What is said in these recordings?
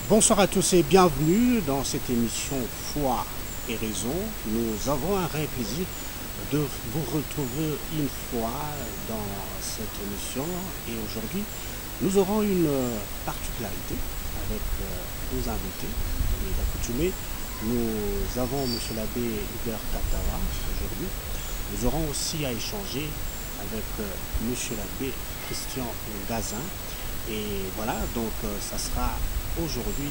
Bonsoir à tous et bienvenue dans cette émission Foi et Raison. Nous avons un réel plaisir de vous retrouver une fois dans cette émission et aujourd'hui nous aurons une particularité avec nos invités. Et d'accoutumée, nous avons M. l'abbé Hubert Katawa aujourd'hui. Nous aurons aussi à échanger avec M. l'abbé Christian Gazin. Et voilà, donc ça sera aujourd'hui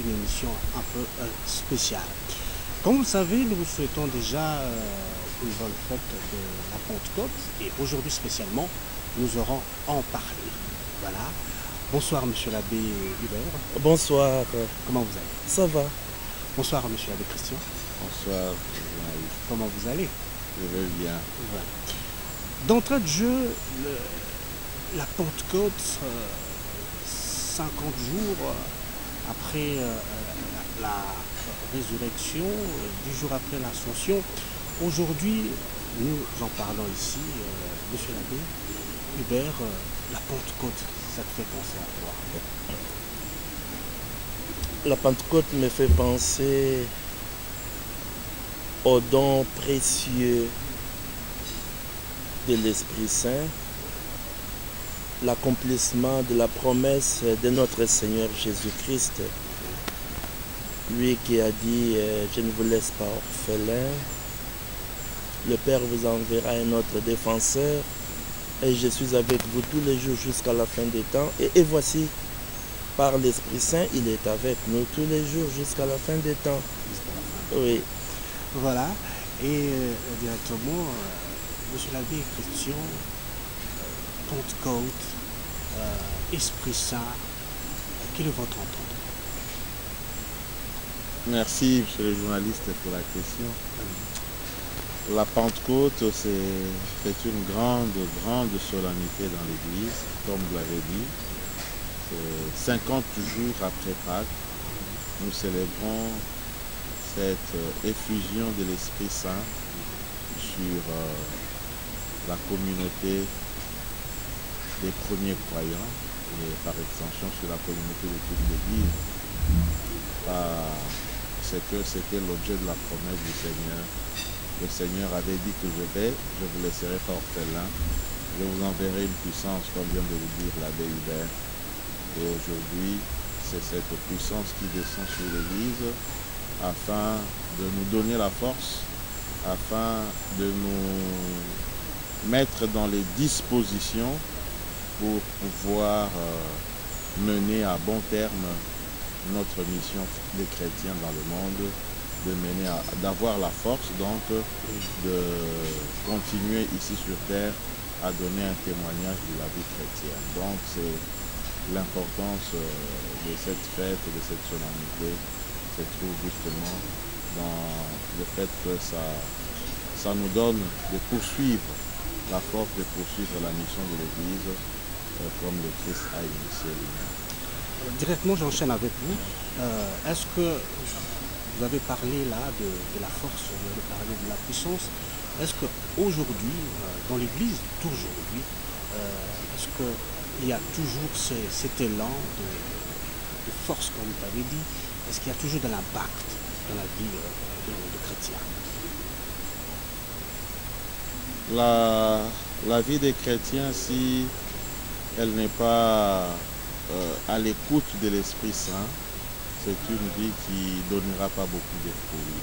une émission un peu spéciale. Comme vous le savez, nous vous souhaitons déjà une bonne fête de la Pentecôte et aujourd'hui spécialement, nous aurons à en parler. Voilà. Bonsoir Monsieur l'abbé Hubert. Bonsoir. Comment vous allez? Ça va. Bonsoir Monsieur l'abbé Christian. Bonsoir. Comment vous allez? Je vais bien. Voilà. D'entrée de jeu, la Pentecôte, 50 jours après la résurrection, 10 jours après l'ascension. Aujourd'hui, nous en parlons ici, Monsieur l'abbé Hubert, la Pentecôte, ça te fait penser à quoi? La Pentecôte me fait penser au don précieux de l'Esprit Saint, l'accomplissement de la promesse de notre Seigneur Jésus-Christ, lui qui a dit « Je ne vous laisse pas orphelin, le Père vous enverra un autre défenseur, et je suis avec vous tous les jours jusqu'à la fin des temps. » Et voici, par l'Esprit Saint, il est avec nous tous les jours jusqu'à la fin des temps. Oui. Voilà, et directement, Monsieur l'abbé Christian, Pentecôte, Esprit Saint, quel est votre entendement? Merci, monsieur le journaliste, pour la question. La Pentecôte, c'est une grande solennité dans l'Église, comme vous l'avez dit. 50 jours après Pâques, nous célébrons cette effusion de l'Esprit Saint sur la communauté des premiers croyants et par extension sur la communauté de toute l'Église. C'était l'objet de la promesse du Seigneur. Le Seigneur avait dit que je vous laisserai pas orphelin, je vous enverrai une puissance, comme vient de le dire l'abbé Hubert. Et aujourd'hui, c'est cette puissance qui descend sur l'Église afin de nous donner la force, afin de nous mettre dans les dispositions pour pouvoir mener à bon terme notre mission des chrétiens dans le monde, d'avoir la force donc de continuer ici sur terre à donner un témoignage de la vie chrétienne. Donc c'est l'importance de cette fête, de cette solennité, se trouve justement dans le fait que ça nous donne de poursuivre la force de poursuivre la mission de l'Église comme le Christ a initié lui-même. Directement, j'enchaîne avec vous. Est-ce que vous avez parlé là de la force, vous avez parlé de la puissance? Est-ce qu'aujourd'hui, dans l'Église d'aujourd'hui, est-ce qu'il y a toujours cet élan de force, comme vous avez dit? Est-ce qu'il y a toujours de l'impact dans la vie de chrétiens? La vie des chrétiens, si elle n'est pas à l'écoute de l'Esprit Saint, c'est une vie qui ne donnera pas beaucoup de fruits.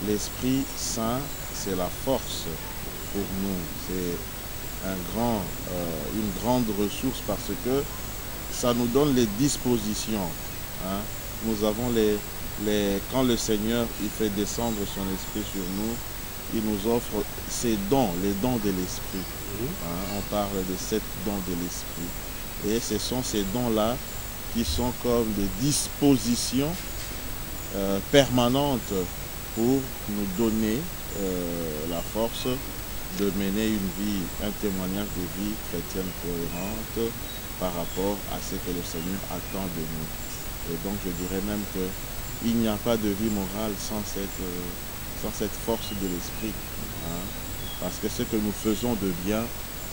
L'Esprit Saint, c'est la force pour nous, c'est une grande ressource parce que ça nous donne les dispositions. Hein. Nous avons quand le Seigneur il fait descendre son Esprit sur nous, il nous offre ses dons, les dons de l'Esprit. Hein. On parle de 7 dons de l'Esprit. Et ce sont ces dons-là qui sont comme des dispositions permanentes pour nous donner la force de mener une vie, un témoignage de vie chrétienne cohérente par rapport à ce que le Seigneur attend de nous. Et donc je dirais même qu'il n'y a pas de vie morale sans cette force de l'Esprit. Hein. Parce que ce que nous faisons de bien,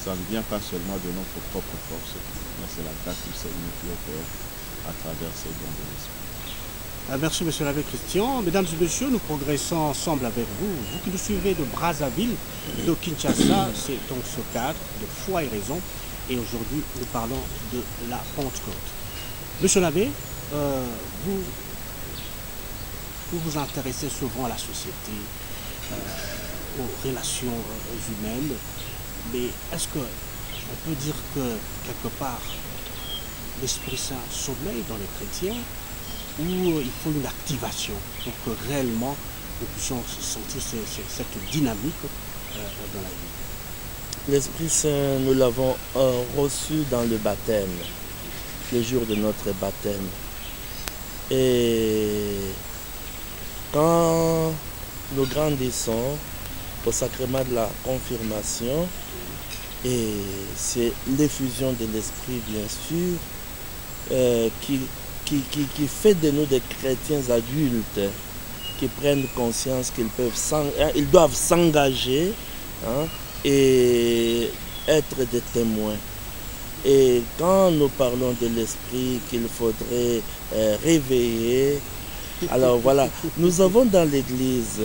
ça ne vient pas seulement de notre propre force, mais c'est la grâce du Seigneur qui opère à travers ces dons de l'Esprit. Merci, monsieur l'abbé Christian. Mesdames et messieurs, nous progressons ensemble avec vous. Vous qui nous suivez de Brazzaville, de Kinshasa, c'est donc ce cadre de foi et raison. Et aujourd'hui, nous parlons de la Pentecôte. Monsieur l'abbé, vous vous intéressez souvent à la société, aux relations humaines, mais est-ce qu'on peut dire que quelque part l'Esprit Saint sommeille dans les chrétiens ou il faut une activation pour que réellement nous puissions sentir cette dynamique dans la vie? L'Esprit Saint, nous l'avons reçu dans le baptême, le jour de notre baptême. Et quand nous grandissons au sacrement de la confirmation, et c'est l'effusion de l'Esprit, bien sûr, qui fait de nous des chrétiens adultes qui prennent conscience qu'ils doivent s'engager et être des témoins. Et quand nous parlons de l'Esprit qu'il faudrait réveiller, alors voilà, nous avons dans l'Église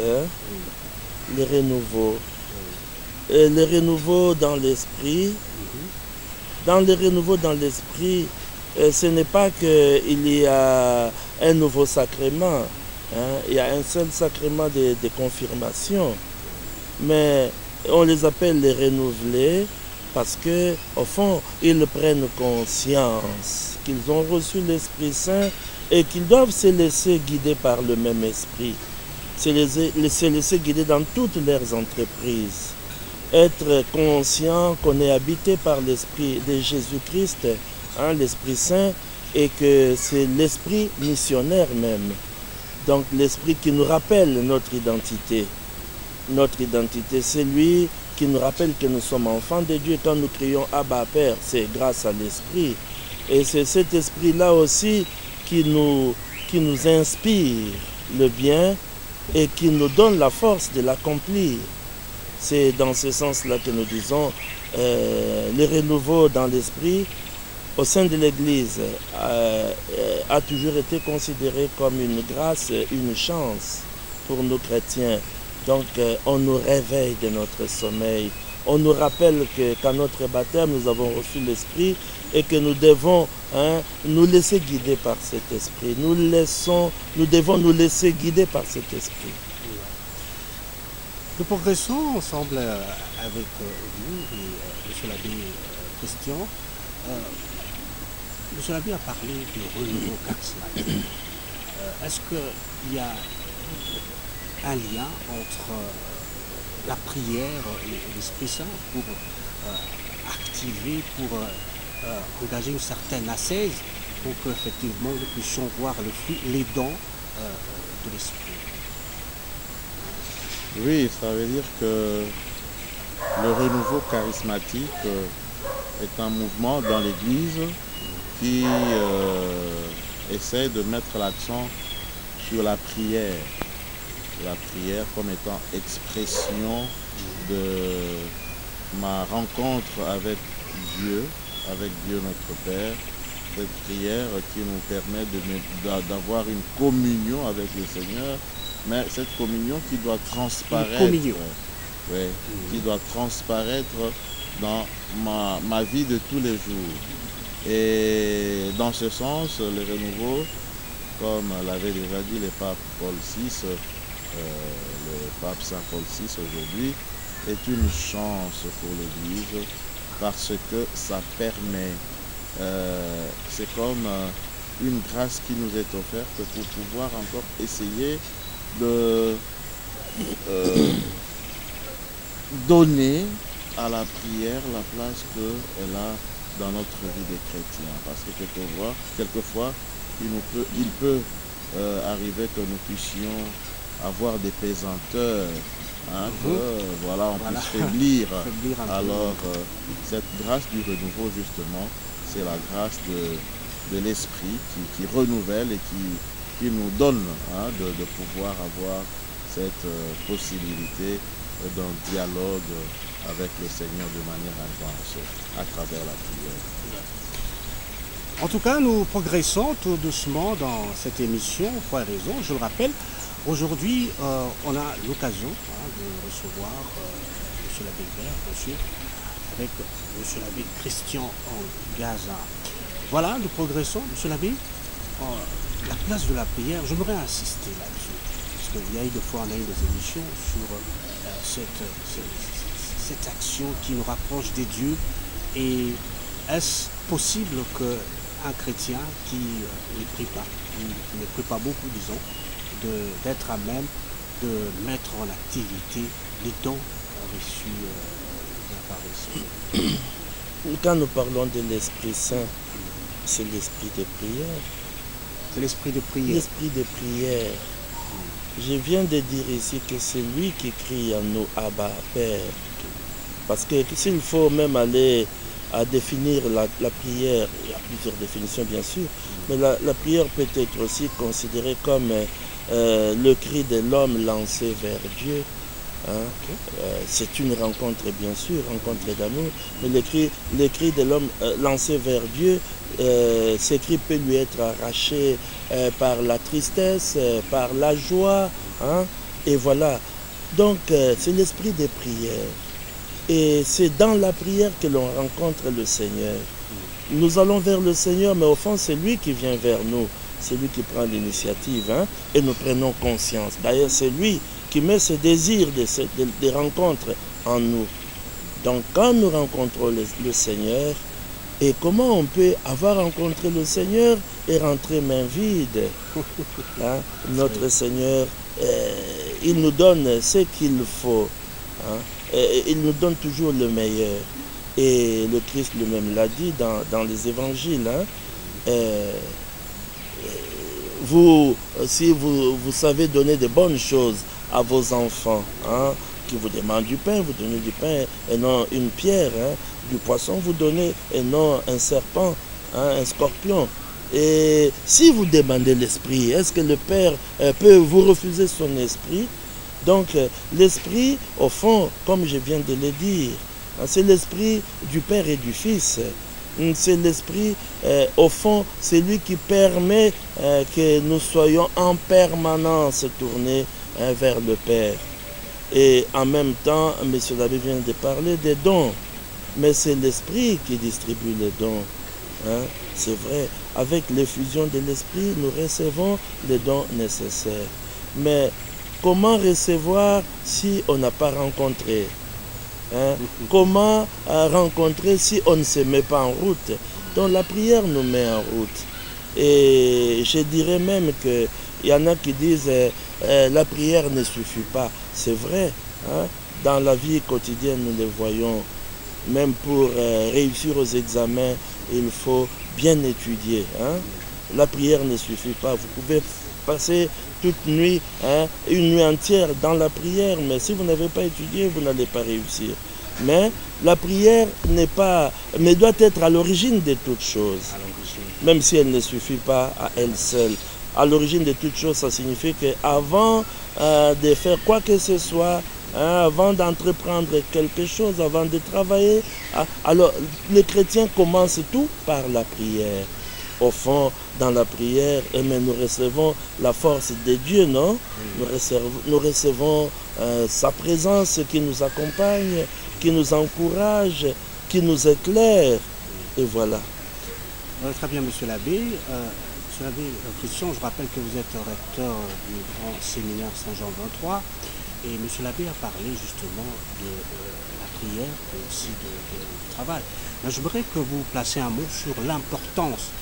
le renouveau. Le renouveau dans l'Esprit. Dans le renouveau dans l'Esprit, ce n'est pas qu'il y a un nouveau sacrement. Il y a un seul sacrement de confirmation. Mais on les appelle les renouvelés parce que, au fond, ils prennent conscience qu'ils ont reçu l'Esprit Saint et qu'ils doivent se laisser guider par le même Esprit. Se laisser guider dans toutes leurs entreprises. Être conscient qu'on est habité par l'Esprit de Jésus-Christ, l'Esprit Saint, et que c'est l'Esprit missionnaire même. Donc l'Esprit qui nous rappelle notre identité. Notre identité, c'est lui qui nous rappelle que nous sommes enfants de Dieu. Quand nous crions Abba Père, c'est grâce à l'Esprit. Et c'est cet Esprit-là aussi qui nous inspire le bien et qui nous donne la force de l'accomplir. C'est dans ce sens-là que nous disons le renouveau dans l'Esprit au sein de l'Église a toujours été considéré comme une grâce, une chance pour nous chrétiens. Donc on nous réveille de notre sommeil. On nous rappelle qu'à notre baptême, nous avons reçu l'Esprit et que nous devons nous laisser guider par cet Esprit. Nous devons nous laisser guider par cet Esprit. Nous progressons ensemble avec vous et M. l'abbé Christian. M. l'abbé a parlé de renouveau charismatique. Est-ce qu'il y a un lien entre la prière et l'Esprit Saint pour activer, pour engager une certaine ascèse pour qu'effectivement nous puissions voir le fruit, les dons de l'Esprit? Oui, ça veut dire que le renouveau charismatique est un mouvement dans l'Église qui essaie de mettre l'accent sur la prière. La prière comme étant expression de ma rencontre avec Dieu notre Père. Cette prière qui nous permet d'avoir une communion avec le Seigneur, mais cette communion qui doit transparaître, qui doit transparaître dans ma vie de tous les jours. Et dans ce sens, le renouveau, comme l'avait déjà dit le pape Paul VI, le pape Saint Paul VI aujourd'hui, est une chance pour l'Église parce que ça permet, c'est comme une grâce qui nous est offerte pour pouvoir encore essayer de donner à la prière la place qu'elle a dans notre vie de chrétien. Parce que quelquefois il peut arriver que nous puissions avoir des pesanteurs, on puisse faiblir. Alors, cette grâce du renouveau, justement, c'est la grâce de l'Esprit qui renouvelle et qui nous donne de pouvoir avoir cette possibilité d'un dialogue avec le Seigneur de manière intense à travers la prière. En tout cas, nous progressons tout doucement dans cette émission Foi et Raison. Je le rappelle, aujourd'hui, on a l'occasion de recevoir M. l'abbé Hubert, monsieur, avec M. l'abbé Christian Gaza. Voilà, nous progressons. M. l'abbé, la place de la prière, j'aimerais insister là-dessus. Parce qu'il y a eu des fois, on a eu des émissions sur cette action qui nous rapproche des dieux. Et est-ce possible qu'un chrétien qui ne prie pas, ou qui ne prie pas beaucoup, disons, d'être à même de mettre en activité les dons reçus de la part du Seigneur? Quand nous parlons de l'Esprit Saint, c'est l'esprit de prière. C'est l'esprit de prière. L'esprit de prière. Je viens de dire ici que c'est lui qui crie en nous, Abba, Père. Parce que s'il faut même aller à définir la prière, il y a plusieurs définitions bien sûr, mais la prière peut être aussi considérée comme le cri de l'homme lancé vers Dieu. C'est une rencontre bien sûr, rencontre d'amour, mais le cri de l'homme lancé vers Dieu, ce cri peut lui être arraché par la tristesse, par la joie, et voilà. Donc c'est l'esprit de prière. Et c'est dans la prière que l'on rencontre le Seigneur. Nous allons vers le Seigneur, mais au fond, c'est lui qui vient vers nous. C'est lui qui prend l'initiative, et nous prenons conscience. D'ailleurs, c'est lui qui met ce désir de rencontres en nous. Donc, quand nous rencontrons le Seigneur, et comment on peut avoir rencontré le Seigneur et rentrer main vide? Notre Seigneur, il nous donne ce qu'il faut. Il nous donne toujours le meilleur. Et le Christ lui-même l'a dit dans les évangiles. Si vous savez donner de bonnes choses à vos enfants, qui vous demandent du pain, vous donnez du pain et non une pierre, du poisson, vous donnez et non un serpent, un scorpion. Et si vous demandez l'esprit, est-ce que le Père peut vous refuser son esprit? Donc l'esprit, au fond, comme je viens de le dire, c'est l'esprit du Père et du Fils. C'est l'esprit, au fond, c'est lui qui permet que nous soyons en permanence tournés vers le Père. Et en même temps, M. l'abbé vient de parler des dons, mais c'est l'esprit qui distribue les dons. C'est vrai, avec l'effusion de l'esprit, nous recevons les dons nécessaires. Mais comment recevoir si on n'a pas rencontré? Comment rencontrer si on ne se met pas en route? Donc la prière nous met en route. Et je dirais même qu'il y en a qui disent la prière ne suffit pas. C'est vrai, dans la vie quotidienne nous le voyons. Même pour réussir aux examens, il faut bien étudier. La prière ne suffit pas. Vous pouvez passer toute nuit, une nuit entière dans la prière, mais si vous n'avez pas étudié, vous n'allez pas réussir. Mais la prière mais doit être à l'origine de toutes choses, même si elle ne suffit pas à elle seule. À l'origine de toutes choses, ça signifie qu'avant de faire quoi que ce soit, avant d'entreprendre quelque chose, avant de travailler, alors les chrétiens commencent tout par la prière. Au fond, dans la prière, nous recevons la force de Dieu, non? Nous recevons sa présence qui nous accompagne, qui nous encourage, qui nous éclaire. Et voilà. Très bien, Monsieur l'abbé. Monsieur l'abbé Christian, je rappelle que vous êtes recteur du grand séminaire Saint-Jean 23. Et Monsieur l'abbé a parlé justement de la prière et aussi du travail. Mais j'aimerais que vous placiez un mot sur l'importance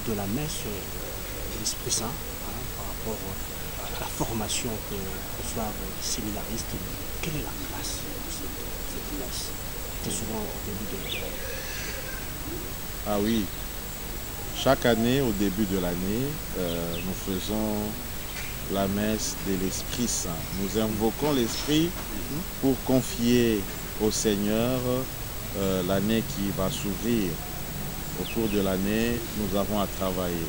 de la messe de l'Esprit Saint par rapport à la formation que reçoivent les séminaristes. Quelle est la place de cette messe? C'est souvent au début de l'année. Ah oui, chaque année, au début de l'année, nous faisons la messe de l'Esprit Saint. Nous invoquons l'Esprit pour confier au Seigneur l'année qui va s'ouvrir. Au cours de l'année, nous avons à travailler.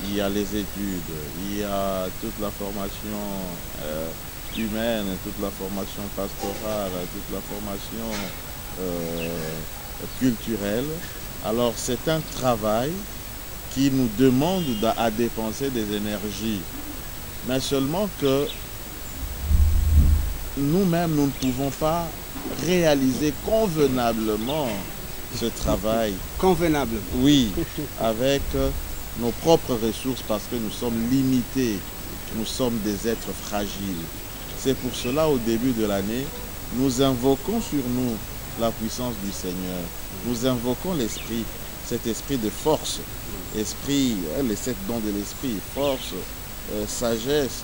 Il y a les études, il y a toute la formation humaine, toute la formation pastorale, toute la formation culturelle. Alors c'est un travail qui nous demande à dépenser des énergies. Mais seulement que nous-mêmes, nous ne pouvons pas réaliser convenablement ce travail. Convenable. Oui, avec nos propres ressources parce que nous sommes limités, nous sommes des êtres fragiles. C'est pour cela, au début de l'année, nous invoquons sur nous la puissance du Seigneur. Nous invoquons l'esprit, cet esprit de force, esprit, les 7 dons de l'esprit, force, sagesse,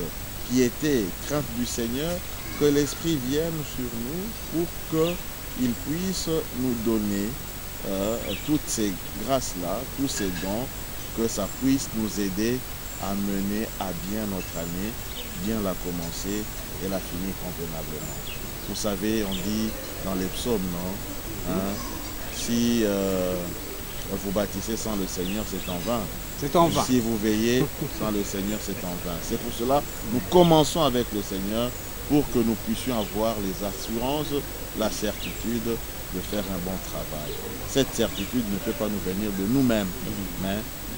piété, crainte du Seigneur, que l'esprit vienne sur nous pour qu'il puisse nous donner toutes ces grâces-là, tous ces dons, que ça puisse nous aider à mener à bien notre année, bien la commencer et la finir convenablement. Vous savez, on dit dans les psaumes, non, hein, si vous bâtissez sans le Seigneur, c'est en vain. C'est en vain. Si vous veillez sans le Seigneur, c'est en vain. C'est pour cela que nous commençons avec le Seigneur pour que nous puissions avoir les assurances, la certitude de faire un bon travail. Cette certitude ne peut pas nous venir de nous-mêmes, mais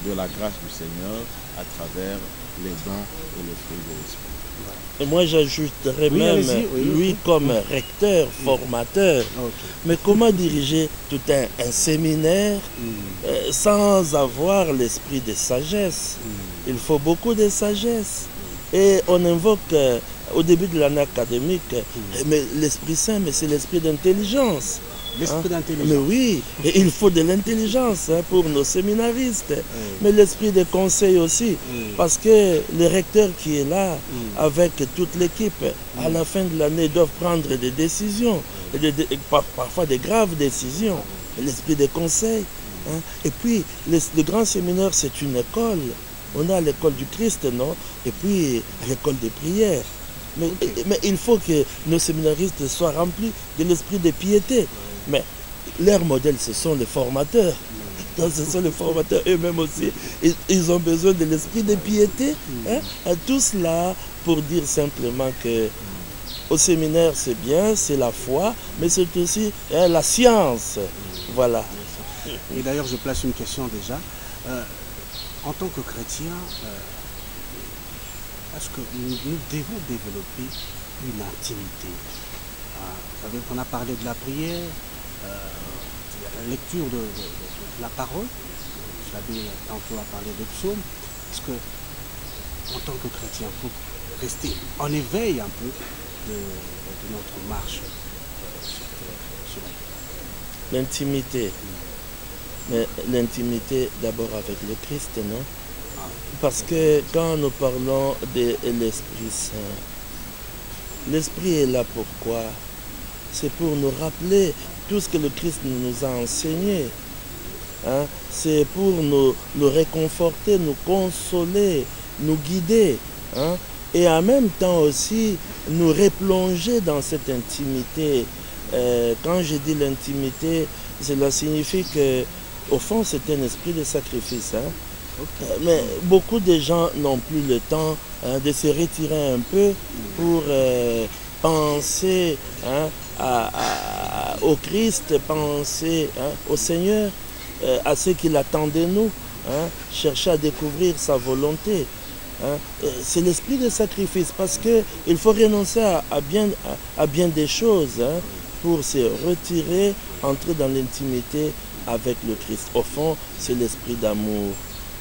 de la grâce du Seigneur à travers les dons et les fruits de l'Esprit. Et moi, j'ajouterais même lui comme recteur, formateur. Mais comment diriger tout un séminaire sans avoir l'esprit de sagesse? Il faut beaucoup de sagesse. Et on invoque au début de l'année académique, mais l'Esprit Saint, mais c'est l'esprit d'intelligence. L'esprit d'intelligence. Mais oui, et il faut de l'intelligence pour nos séminaristes, mais l'esprit de conseil aussi, parce que le recteur qui est là, avec toute l'équipe, à la fin de l'année, doivent prendre des décisions, parfois des graves décisions, l'esprit de conseil. Et puis, le grand séminaire, c'est une école. On a l'école du Christ, non? Et puis, l'école de prière. Mais il faut que nos séminaristes soient remplis de l'esprit de piété. Mais leur modèle, ce sont les formateurs. Donc, ce sont les formateurs eux-mêmes aussi. Ils ont besoin de l'esprit de piété. Tout cela pour dire simplement que au séminaire, c'est bien, c'est la foi, mais c'est aussi la science. Voilà. Et d'ailleurs, je place une question déjà. En tant que chrétien, est-ce que nous devons développer une intimité? Vous savez qu'on a parlé de la prière, la lecture de la parole. Vous savez, tantôt a parlé de psaumes. Est-ce que, en tant que chrétien, il faut rester en éveil un peu de notre marche sur la terre? L'intimité. Mais l'intimité d'abord avec le Christ, non? Parce que quand nous parlons de l'Esprit Saint, l'Esprit est là pourquoi? C'est pour nous rappeler tout ce que le Christ nous a enseigné. C'est pour nous réconforter, nous consoler, nous guider. Et en même temps aussi nous replonger dans cette intimité. Quand je dis l'intimité, cela signifie que au fond, c'est un esprit de sacrifice. Mais beaucoup de gens n'ont plus le temps de se retirer un peu pour penser au Christ, penser au Seigneur, à ce qu'il attend de nous, chercher à découvrir sa volonté. C'est l'esprit de sacrifice parce qu'il faut renoncer à bien des choses pour se retirer, entrer dans l'intimité avec le Christ. Au fond, c'est l'esprit d'amour.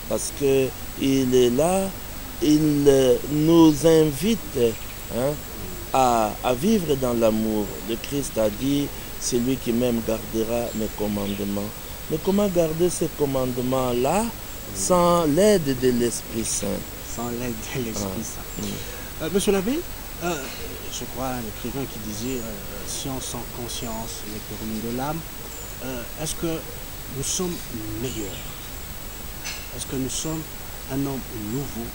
Parce qu'il est là, il nous invite à vivre dans l'amour. Le Christ a dit, c'est lui qui même gardera mes commandements. Mais comment garder ces commandements-là sans l'aide de l'Esprit Saint? Sans l'aide de l'Esprit Saint. Monsieur l'abbé, je crois un écrivain qui disait science sans conscience n'est que ruine de l'âme. Est-ce que nous sommes meilleurs? Est-ce que nous sommes un homme nouveau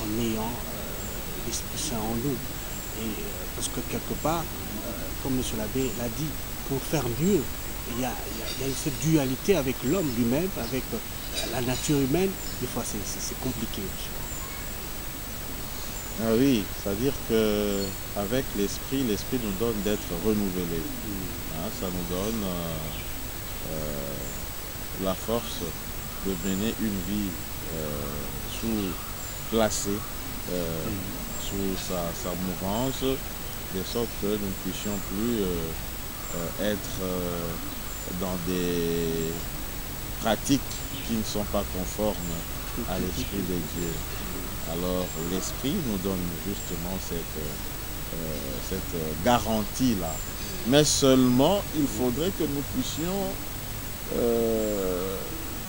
en ayant l'Esprit Saint en nous? Et, parce que quelque part, comme M. l'abbé l'a dit, pour faire mieux, il y a cette dualité avec l'homme lui-même, avec la nature humaine. Des fois, c'est compliqué. Ah oui, c'est-à-dire qu'avec l'esprit nous donne d'être renouvelés. Ça nous donne la force de mener une vie placée sous sa mouvance, de sorte que nous ne puissions plus être dans des pratiques qui ne sont pas conformes à l'Esprit de Dieu. Alors l'Esprit nous donne justement cette garantie-là. Mais seulement, il faudrait que nous puissions